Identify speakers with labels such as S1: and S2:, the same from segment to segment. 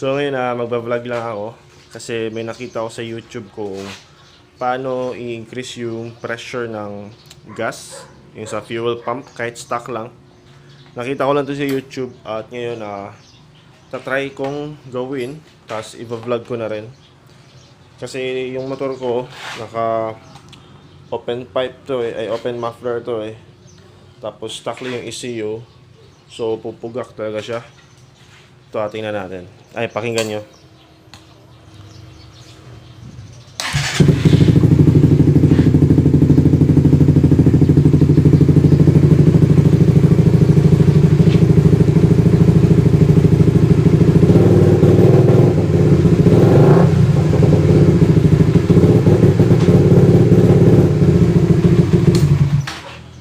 S1: So ngayon magba-vlog lang ako kasi may nakita ko sa YouTube kung paano i-increase yung pressure ng gas, yung sa fuel pump kahit stock lang. Nakita ko lang to sa YouTube at ngayon tatry kong gawin, tapos i-vlog ko na rin. Kasi yung motor ko naka open pipe to ay open muffler to Tapos stock lang yung ECU. So pupugak talaga siya. Ito, tingnan natin. Ay, pakinggan nyo.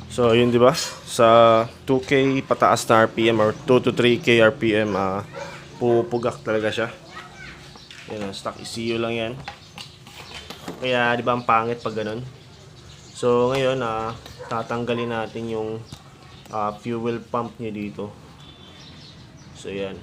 S1: So, yun, di ba? Sa 2K pataas na RPM or 2 to 3K RPM, pupugak talaga siya. Yan, stock ECU lang yan. Kaya, di ba, ang pangit pag ganun? So, ngayon, tatanggalin natin yung fuel pump niya dito. So, yan.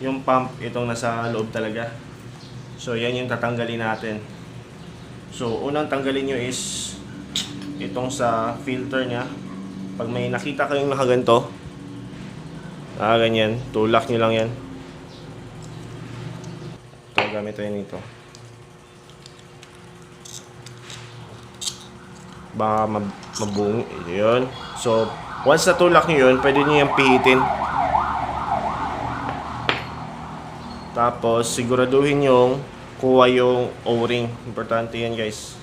S1: Yung pump, itong nasa loob talaga. So, yan yung tatanggalin natin. So, unang tanggalin nyo is itong sa filter nya. Pag may nakita kayong nakaganto, ganyan, tulak nyo lang yan. Ito, gamit tayo nito. Baka mabungi. Yun. So, once natulak nyo yun, pwede nyo yung pihitin. Tapos, siguraduhin yung kuha yung O-ring. Importante yan, guys.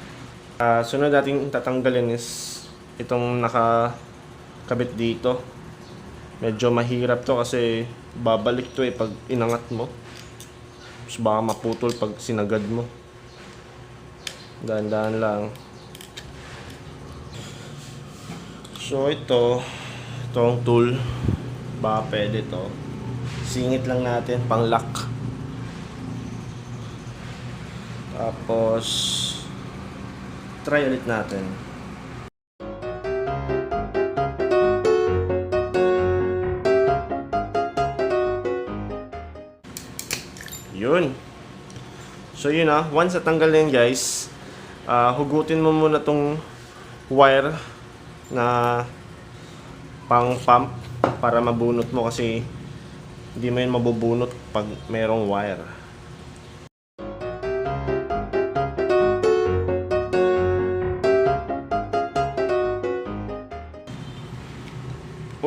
S1: Sunod natin tatanggalin is itong nakakabit dito. Medyo mahirap to kasi babalik to pag inangat mo. Tapos baka maputol pag sinagad mo. Dahan-dahan lang. So, itong tool, baka pwede to. Singit lang natin, pang lock. Tapos, try ulit natin. Yun. So, yun once natanggal na yun, guys, hugutin mo muna tong wire na pang pump para mabunot mo kasi hindi mo yun mabubunot pag mayroong wire.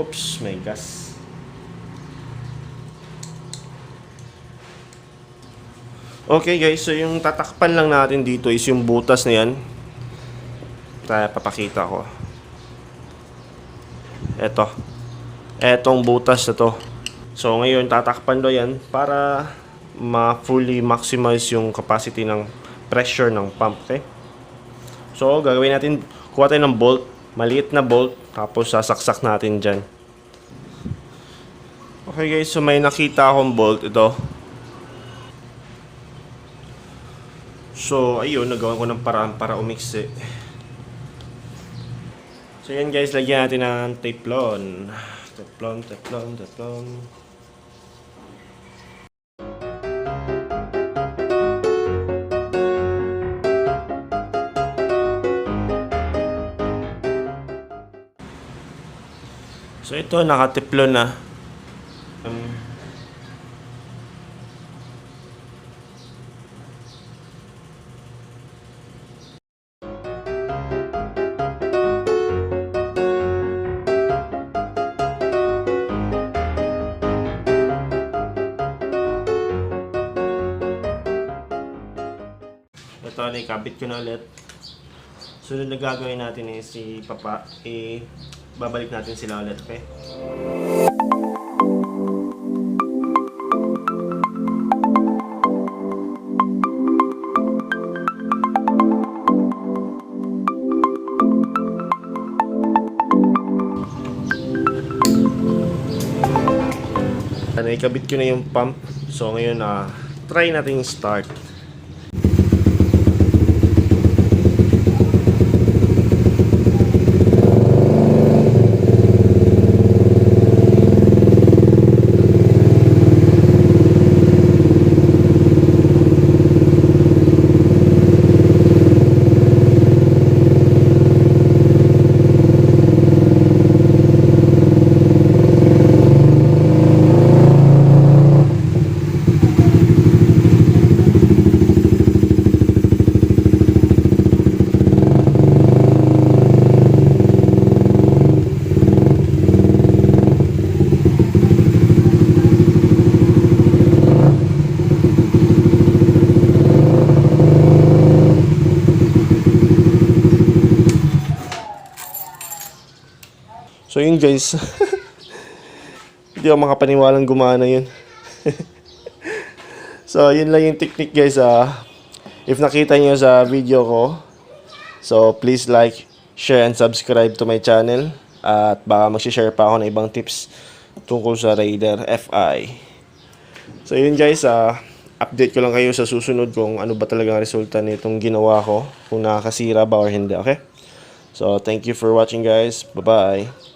S1: Oops, may gas. Okay guys, so yung tatakpan lang natin dito is yung butas na yan. Papakita ko. Etong butas na to. So ngayon tatakpan do yan para ma-fully maximize yung capacity ng pressure ng pump, okay? So gagawin natin, kuha tayo ng bolt, maliit na bolt, tapos sasaksak natin dyan. Okay guys, so may nakita akong bolt ito. So ayun, nagawa ko ng paraan para umiksi. So yan guys, lagyan natin ng teflon. Teflon. So ito, nakateflon na. naikabit ko na ulit. Sunod na gagawin natin is si Papa, babalik natin sila ulit, okay? Naikabit ko na yung pump. So ngayon try natin start. So yun guys, hindi ako makapaniwalang gumana yun. So yun lang yung technique guys. If nakita nyo sa video ko, so please like, share, and subscribe to my channel. At baka mag-share pa ako ng ibang tips tungkol sa R150 FI. So yun guys, update ko lang kayo sa susunod kung ano ba talaga ang resulta nitong ginawa ko, kung nakakasira ba or hindi, okay? So thank you for watching guys, bye bye.